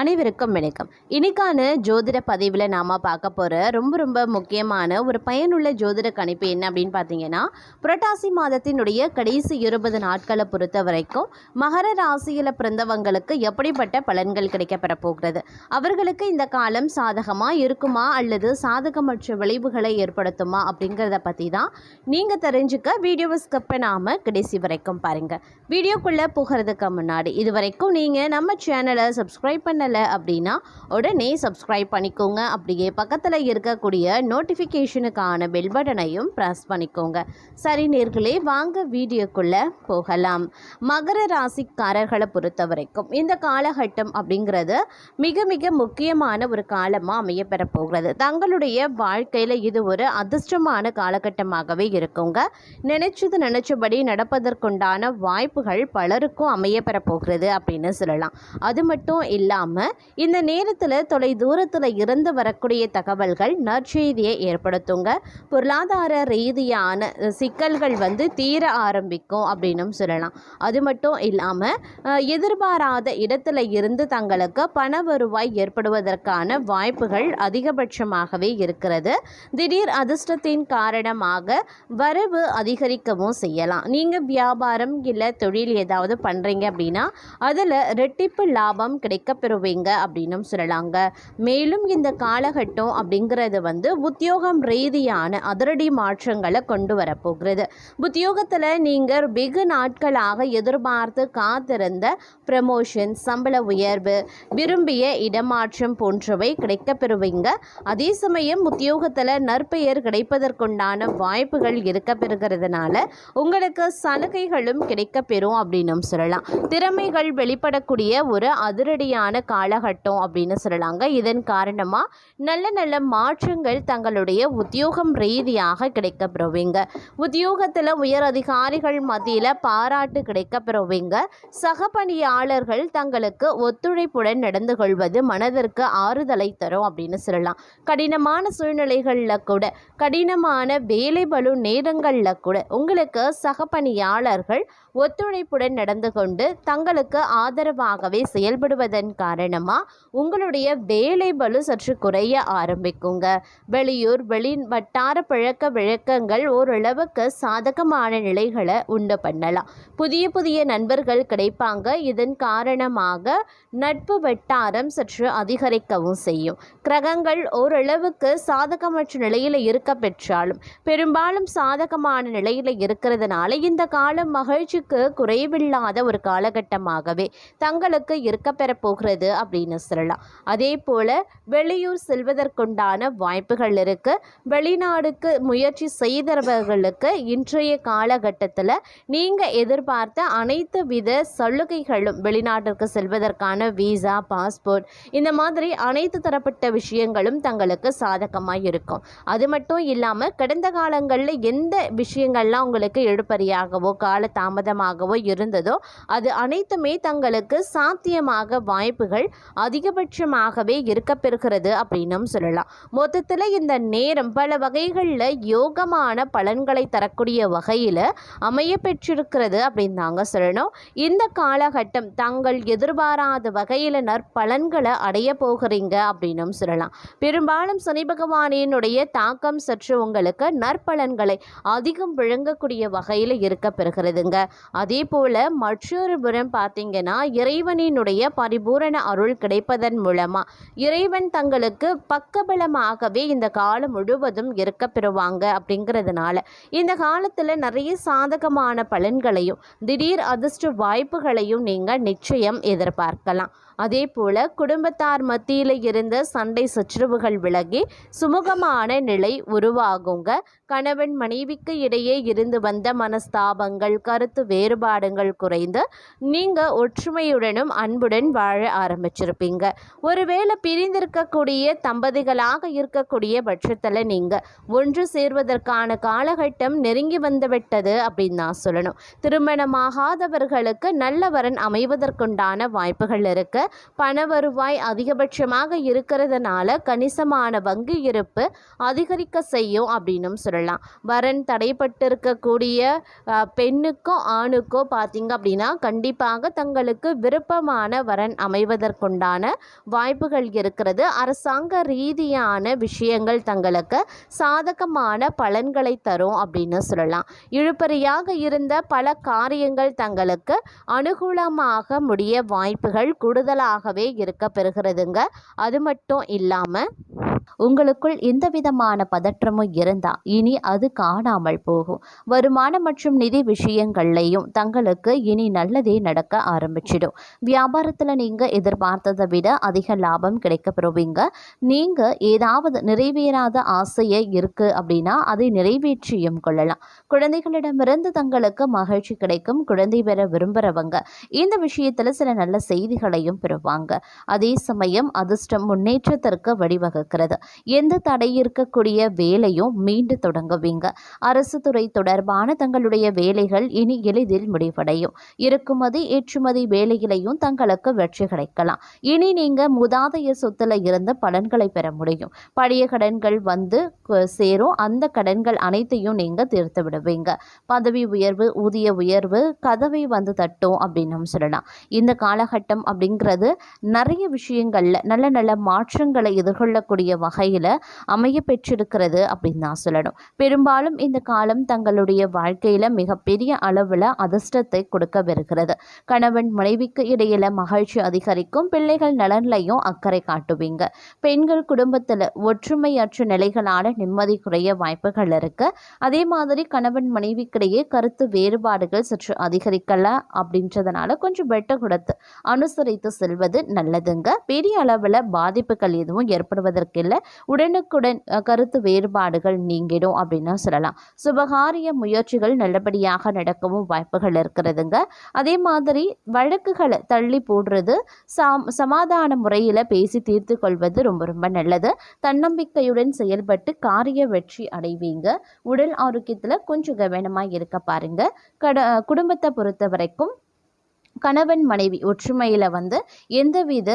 அனைவருக்கும் வணக்கம். இன்னைக்கான ஜோதிட பதிவில் நாம் பார்க்க போகிற ரொம்ப முக்கியமான ஒரு பயனுள்ள ஜோதிட கணிப்பு என்ன அப்படின்னு பார்த்தீங்கன்னா, புரட்டாசி மாதத்தினுடைய கடைசி 20 நாட்களை பொறுத்த வரைக்கும் மகர ராசியில் பிறந்தவங்களுக்கு எப்படிப்பட்ட பலன்கள் கிடைக்கப்பெற போகிறது, அவர்களுக்கு இந்த காலம் சாதகமாக இருக்குமா அல்லது சாதகமற்ற விளைவுகளை ஏற்படுத்துமா அப்படிங்கிறத பற்றி தான் நீங்கள் தெரிஞ்சுக்க வீடியோவை ஸ்கிப் பண்ணாமல் கடைசி வரைக்கும் பாருங்கள். வீடியோக்குள்ளே போகிறதுக்கு முன்னாடி இது வரைக்கும் நீங்கள் நம்ம சேனலை சப்ஸ்கிரைப் பண்ணலை அப்படின்னா உடனே சப்ஸ்கிரைப் பண்ணிக்கோங்க. அப்படியே பக்கத்தில் இருக்கக்கூடிய நோட்டிஃபிகேஷனுக்கான பெல் பட்டனையும் ப்ரெஸ் பண்ணிக்கோங்க. சரி நேர்களே, வாங்க வீடியோக்குள்ளே போகலாம். மகர ராசிக்காரர்களை பொறுத்த வரைக்கும் இந்த காலகட்டம் அப்படிங்கிறது மிக முக்கியமான ஒரு காலமாக அமையப்பெற போகிறது. தங்களுடைய வாழ்க்கையில் இது ஒரு அதிர்ஷ்டமான காலகட்டமாகவே இருக்குங்க. நினைச்சபடி நடப்பதற்குண்டான வாய்ப்புகள் பலருக்கும் அமையப்பெற போகிறது அப்படின்னு சொல்லலாம். அது மட்டும் இல்லாமல் இந்த நேரத்தில் தொலை தூரத்தில் இருந்து வரக்கூடிய தகவல்கள் நற்செய்தியை ஏற்படுத்துங்க. பொருளாதார ரீதியான சிக்கல்கள் தீர ஆரம்பிக்கும் அப்படின்னு சொல்லலாம். அது மட்டும் இல்லாமல் எதிர்பாராத இடத்துல இருந்து தங்களுக்கு பண வருவாய் ஏற்படுவதற்கான வாய்ப்புகள் அதிகபட்சமாகவே இருக்கிறது. திடீர் அதிர்ஷ்டத்தின் காரணமாக வரவு அதிகரிக்கவும் செய்யலாம். நீங்கள் வியாபாரம் இல்லை தொழில் ஏதாவது பண்ணுறீங்க அப்படின்னா அதில் ரெட்டிப்பு லாபம் கிடைக்கப்பெறுவீங்க அப்படின்னும் சொல்லலாங்க. மேலும் இந்த காலகட்டம் அப்படிங்கிறது உத்தியோகம் ரீதியான அதிரடி மாற்றங்களை கொண்டு வரப்போகிறது. உத்தியோகத்தில் நீங்கள் வெகு நாட்களாக எதிர்பார்த்து காத்திருந்த ப்ரமோஷன், சம்பள உயர்வு, விரும்பிய இடமாற்றம் போன்றவை கிடைக்கப்பெறுவீங்க. அதே சமயம் உத்தியோகத்தில் நற்பெயர் கிடைப்பதற்குண்டான வாய்ப்புகள் இருக்கப்பெறுகிறதுனால உங்களுக்கு சலுகைகளும் கிடைக்கப்பெறும் அப்படின்னும் சொல்லலாம். திறமைகள் வெளிப்படக்கூடிய ஒரு அதிரடியான காலகட்டம் அப்படின்னு சொல்லலாங்க. இதன் காரணமாக நல்ல மாற்றங்கள் தங்களுடைய உத்தியோகம் ரீதியாக கிடைக்கப்பெறுவீங்க. உத்தியோகத்தில் உயர் அதிகாரிகள் மத்தியில் பாராட்டு கிடைக்கப்பெறுவீங்க. சக பணியாளர்கள் தங்களுக்கு ஒத்துழைப்புடன் நடந்து கொள்வது மனதிற்கு ஆறுதலை தரும் அப்படின்னு சொல்லலாம். கடினமான சூழ்நிலைகளில் கூட, கடினமான வேலை பளு நேரங்களில் கூட உங்களுக்கு சக பணியாளர்கள் ஒத்துழைப்புடன் நடந்து கொண்டு தங்களுக்கு ஆதரவாகவே செயல்படுவதன் காரணமாக உங்களுடைய வேலை பளு சற்று குறைய ஆரம்பிக்குங்க. வெளியூர் வட்டார பழக்க வழக்கங்கள் ஓரளவுக்கு சாதகமான நிலைகளை உண்டு பண்ணலாம். புதிய நண்பர்கள் கிடைப்பாங்க. இதன் காரணமாக நட்பு வட்டாரம் சற்று அதிகரிக்கவும் செய்யும். கிரகங்கள் ஓரளவுக்கு சாதகமற்ற நிலையில் இருக்க பெற்றாலும் பெரும்பாலும் சாதகமான நிலையில் இருக்கிறதுனால இந்த காலம் மகிழ்ச்சிக்கு குறைவில்லாத ஒரு காலகட்டமாகவே தங்களுக்கு இருக்கப்பெற போகிறது அப்படின்னு சொல்லலாம். அதே போல வெளியூர் செல்வதற்குண்டான வாய்ப்புகள் இருக்கு. வெளிநாடுக்கு முயற்சி செய்தவர்களுக்கு இன்றைய காலகட்டத்தில் நீங்கள் எதிர்பார்த்த அனைத்து வித சலுகைகளும், வெளிநாட்டிற்கு செல்வதற்கான வீசா, பாஸ்போர்ட், இந்த மாதிரி அனைத்து தரப்பட்ட விஷயங்களும் தங்களுக்கு சாதகமாக இருக்கும். அது மட்டும் இல்லாமல் கடந்த காலங்களில் எந்த விஷயங்கள்லாம் உங்களுக்கு இழுபறியாகவோ கால தாமதமாகவோ இருந்ததோ அது அனைத்துமே தங்களுக்கு சாத்தியமாக வாய்ப்புகள் அதிகபட்சமாகவே இருக்கப்பெறுகிறது அப்படின்னும் சொல்லலாம். மொத்தத்தில் இந்த நேரம் பல வகைகளில் யோகமான பலன்களை தரக்கூடிய வகையில் அமைய பெற்றிருக்கிறது அப்படின்னு தாங்க சொல்லணும். இந்த காலகட்டம் தாங்கள் எதிர்பாராத வகையில் நற்பலன்களை அடைய போகிறீங்க அப்படின்னும் சொல்லலாம். பெரும்பாலும் சனி பகவானினுடைய தாக்கம் சற்று உங்களுக்கு நற்பலன்களை அதிகம் விளங்கக்கூடிய வகையில் இருக்கப்பெறுகிறதுங்க. அதே போல மற்றொரு புறம் பார்த்தீங்கன்னா, இறைவனினுடைய பரிபூரண அருள் கிடைப்பதன் மூலமா இறைவன் தங்களுக்கு பக்கபலமாகவே இந்த காலம் முழுவதும் இருக்க பெறுவாங்க. அப்படிங்கிறதுனால இந்த காலத்தில் நிறைய சாதகமான பலன்களையும் திடீர் அதிர்ஷ்ட வாய்ப்புகளையும் நீங்கள் நிச்சயம் எதிர்பார்க்கலாம். அதே போல குடும்பத்தார் மத்தியில் இருந்த சண்டை சச்சரவுகள் விலகி சுமூகமான நிலை உருவாகுங்க. கணவன் மனைவிக்கு இடையே இருந்து வந்த மனஸ்தாபங்கள், கருத்து வேறுபாடுகள் குறைந்து நீங்கள் ஒற்றுமையுடனும் அன்புடன் வாழ ஆரம்பிச்சிருப்பீங்க. ஒருவேளை பிரிந்திருக்கக்கூடிய தம்பதிகளாக இருக்கக்கூடிய பட்சத்தில் நீங்கள் ஒன்று சேர்வதற்கான காலகட்டம் நெருங்கி வந்துவிட்டது அப்படின்னு தான் சொல்லணும். திருமணமாகாதவர்களுக்கு நல்ல வரன் அமைவதற்குண்டான வாய்ப்புகள் இருக்கு. பண வருவாய் அதிகபட்சமாக இருக்கிறதுனால கணிசமான வங்கி இருப்பு அதிகரிக்க செய்யும் அப்படின்னும் சொல்லலாம். வரன் தடைப்பட்டிருக்கக்கூடிய பெண்ணுக்கோ ஆணுக்கோ பார்த்தீங்க அப்படின்னா கண்டிப்பாக தங்களுக்கு விருப்பமான வரன் அமைவதற்குண்டான வாய்ப்புகள் இருக்கிறது. அரசாங்க ரீதியான விஷயங்கள் தங்களுக்கு சாதகமான பலன்களை தரும் அப்படின்னு சொல்லலாம். இழுபறியாக இருந்த பல காரியங்கள் தங்களுக்கு அனுகூலமாக முடிய வாய்ப்புகள் கூடுதலாகவே இருக்க பெறுகிறதுங்க. அது மட்டும் இல்லாமல் உங்களுக்குள் எந்த விதமான பதற்றமும் இருந்தால் இனி அது காணாமல் போகும். வருமானம் மற்றும் நிதி விஷயங்கள்லையும் தங்களுக்கு இனி நல்லதே நடக்க ஆரம்பிச்சிடும். வியாபாரத்தில் நீங்கள் எதிர்பார்த்ததை விட அதிக லாபம் கிடைக்க பெறுவீங்க. நீங்கள் ஏதாவது நிறைவேறாத ஆசையை இருக்குது அப்படின்னா அதை நிறைவேற்றியும் கொள்ளலாம். குழந்தைகளிடமிருந்து தங்களுக்கு மகிழ்ச்சி கிடைக்கும். குழந்தை பெற விரும்புகிறவங்க இந்த விஷயத்தில் சில நல்ல செய்திகளையும் பெறுவாங்க. அதே சமயம் அதிர்ஷ்டம் முன்னேற்றத்திற்கு வழிவகுக்கிறது. எந்த தடை இருக்கக்கூடிய வேலையும் மீண்டு தொடங்குவீங்க. அரசு துறை தொடர்பான தங்களுடைய வேலைகள் இனி எளிதில் முடிவடையும். இறக்குமதி ஏற்றுமதி வேலையிலையும் தங்களுக்கு வெற்றி கிடைக்கலாம். இனி நீங்க மூதாதைய சொத்துல இருந்து பலன்களை பெற முடியும். பழைய கடன்கள் வந்து சேரும். அந்த கடன்கள் அனைத்தையும் நீங்க தீர்த்து விடுவீங்க. பதவி உயர்வு ஊதிய உயர்வு கதவை வந்து தட்டும் அப்படின்னு சொல்லலாம். இந்த காலகட்டம் அப்படிங்கிறது நிறைய விஷயங்கள்ல நல்ல நல்ல மாற்றங்களை எதிர்கொள்ளக்கூடிய வகையில் அமைய பெற்றிருக்கிறது அப்படின்னு தான் சொல்லணும். பெரும்பாலும் இந்த காலம் தங்களுடைய வாழ்க்கையில் மிகப்பெரிய அளவில் அதிர்ஷ்டத்தை கொடுக்க வருகிறது. கணவன் மனைவிக்கு இடையில மகிழ்ச்சி அதிகரிக்கும். பிள்ளைகள் நலன்லையும் அக்கறை காட்டுவீங்க. பெண்கள் குடும்பத்தில் ஒற்றுமையற்ற நிலைகளான நிம்மதி குறைய வாய்ப்புகள் இருக்கு. அதே மாதிரி கணவன் மனைவிக்கிடையே கருத்து வேறுபாடுகள் சற்று அதிகரிக்கல அப்படின்றதுனால கொஞ்சம் வெட்ட கொடுத்து அனுசரித்து செல்வது நல்லதுங்க. பெரிய அளவில் பாதிப்புகள் எதுவும் ஏற்படுவதற்கில்லை. உடனுக்குடன் கருத்து வேறுபாடுகள் நீங்கிடும் அப்படின்னு சொல்லலாம். சுபகாரிய முயற்சிகள் நல்லபடியாக நடக்கவும் வாய்ப்புகள் இருக்கிறதுங்க. அதே மாதிரி வழக்குகளை தள்ளி போடுறது சமாதான முறையில் பேசி தீர்த்து கொள்வது ரொம்ப ரொம்ப நல்லது. தன்னம்பிக்கையுடன் செயல்பட்டு காரிய வெற்றி அடைவீங்க. உடல் ஆரோக்கியத்தில் கொஞ்சம் கவனமாக இருக்க பாருங்க. குடும்பத்தை பொறுத்த வரைக்கும் கணவன் மனைவி ஒற்றுமையில் வந்து எந்தவித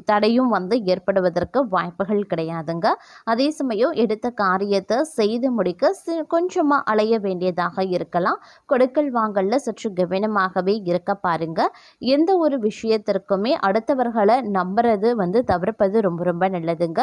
தடையும் வந்து ஏற்படுவதற்கு வாய்ப்புகள் கிடையாதுங்க. அதே சமயம் எடுத்த காரியத்தை செய்து முடிக்க கொஞ்சமாக அலைய வேண்டியதாக இருக்கலாம். கொடுக்கல் வாங்கல்ல சற்று கவனமாகவே இருக்க பாருங்க. எந்த ஒரு விஷயத்திற்குமே அடுத்தவர்களை நம்புறது வந்து தவிர்ப்பது ரொம்ப ரொம்ப நல்லதுங்க.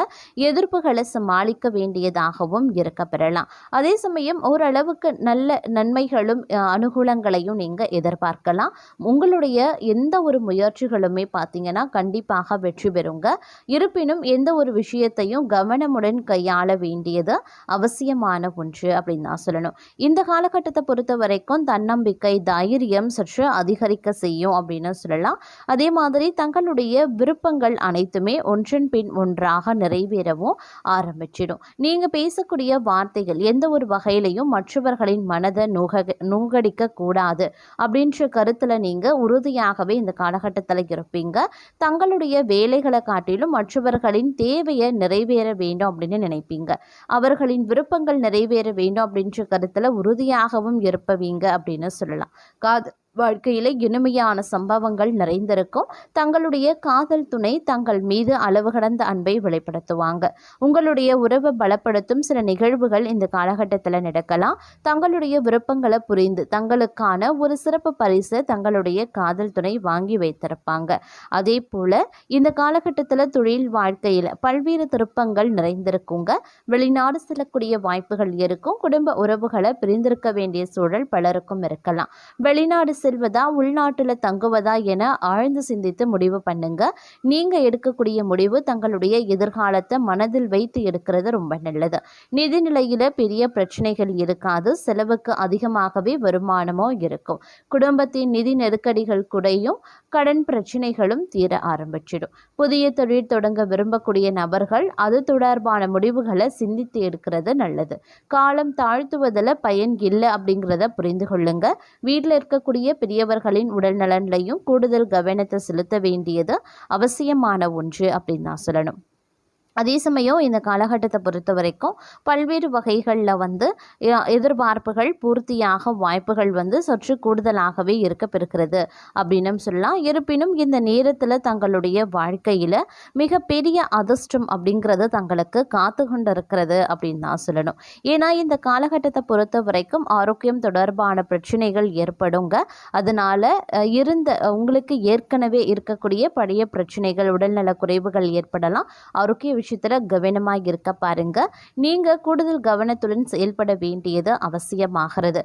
எதிர்ப்புகளை சமாளிக்க வேண்டியதாகவும் இருக்க பெறலாம். அதே சமயம் ஓரளவுக்கு நல்ல நன்மைகளும் அனுகூலங்களையும் நீங்கள் எதிர்பார்க்கலாம். உங்களுடைய எந்த ஒரு முயற்சிகளுமே பார்த்தீங்கன்னா கண்டிப்பாக வெற்றி பெறுங்க. இருப்பினும் எந்த ஒரு விஷயத்தையும் கவனமுடன் கையாள வேண்டியது அவசியமான ஒன்று அப்படின்னு தான் சொல்லணும். இந்த காலகட்டத்தை பொறுத்த வரைக்கும் தன்னம்பிக்கை தைரியம் சற்று அதிகரிக்க செய்யும் அப்படின்னு சொல்லலாம். அதே மாதிரி தங்களுடைய விருப்பங்கள் அனைத்துமே ஒன்றன் பின் ஒன்றாக நிறைவேறவும் ஆரம்பிச்சிடும். நீங்க பேசக்கூடிய வார்த்தைகள் எந்த ஒரு வகையிலையும் மற்றவர்களின் மனதை நூகடிக்க கூடாது அப்படின்ற கருத்துல நீங்க உறுதியாகவே இந்த காலகட்டத்தில் இருப்பீங்க. தங்களுடைய வேலைகளை காட்டிலும் மற்றவர்களின் தேவையை நிறைவேற வேண்டும் அப்படின்னு நினைப்பீங்க. அவர்களின் விருப்பங்கள் நிறைவேற வேண்டும் அப்படின்ற கருத்துல உறுதியாகவும் இருப்பவீங்க அப்படின்னு சொல்லலாம். வாழ்க்கையில இனிமையான சம்பவங்கள் நிறைந்திருக்கும். தங்களுடைய காதல் துணை தங்கள் மீது அளவு கடந்த அன்பை வெளிப்படுத்துவாங்க. உங்களுடைய உறவை பலப்படுத்தும் சில நிகழ்வுகள் இந்த காலகட்டத்தில் நடக்கலாம். தங்களுடைய விருப்பங்களை புரிந்து தங்களுக்கான ஒரு சிறப்பு பரிசு தங்களுடைய காதல் துணை வாங்கி வைத்திருப்பாங்க. அதே போல இந்த காலகட்டத்தில் தொழில் வாழ்க்கையில் பல்வேறு திருப்பங்கள் நிறைந்திருக்குங்க. வெளிநாடு செல்லக்கூடிய வாய்ப்புகள் இருக்கும். குடும்ப உறவுகளை பிரிந்திருக்க வேண்டிய சூழல் பலருக்கும் இருக்கலாம். வெளிநாடு செல்வதா உள்நாட்டில் தங்குவதா என ஆழ்ந்து சிந்தித்து முடிவு பண்ணுங்க. நீங்க எடுக்கக்கூடிய முடிவு தங்களுடைய எதிர்காலத்தை மனதில் வைத்து எடுக்கிறது ரொம்ப நல்லது. நிதி நிலையில பெரிய பிரச்சனைகள் இருக்காது. செலவுக்கு அதிகமாகவே வருமானமோ இருக்கும். குடும்பத்தின் நிதி நெருக்கடிகள் குறையும். கடன் பிரச்சனைகளும் தீர ஆரம்பிச்சிடும். புதிய தொழில் தொடங்க விரும்பக்கூடிய நபர்கள் அது தொடர்பான முடிவுகளை சிந்தித்து எடுக்கிறது நல்லது. காலம் தாழ்த்துவதில் பயன் இல்லை அப்படிங்கிறத புரிந்து கொள்ளுங்க. வீட்டில் இருக்கக்கூடிய பெரியவர்களின் உடல் நலன்லையும் கூடுதல் கவனத்தை செலுத்த வேண்டியது அவசியமான ஒன்று அப்படின்னு தான் சொல்லணும். அதே சமயம் இந்த காலகட்டத்தை பொறுத்த வரைக்கும் பல்வேறு வகைகளில் வந்து எதிர்பார்ப்புகள் பூர்த்தியாக வாய்ப்புகள் வந்து சற்று கூடுதலாகவே இருக்கப்பெறுகிறது அப்படின்னு சொல்லலாம். இருப்பினும் இந்த நேரத்தில் தங்களுடைய வாழ்க்கையில் மிகப்பெரிய அதிர்ஷ்டம் அப்படிங்கிறது தங்களுக்கு காத்து கொண்டு இருக்கிறது அப்படின்னு தான் சொல்லணும். ஏன்னா இந்த காலகட்டத்தை பொறுத்த வரைக்கும் ஆரோக்கியம் தொடர்பான பிரச்சனைகள் ஏற்படுங்க. அதனால் உங்களுக்கு ஏற்கனவே இருக்கக்கூடிய பழைய பிரச்சனைகள், உடல்நல குறைவுகள் ஏற்படலாம். ஆரோக்கிய விஷயத்தில் கவனமாக இருக்க பாருங்க. நீங்கள் கூடுதல் கவனத்துடன் செயல்பட வேண்டியது அவசியமாகிறது.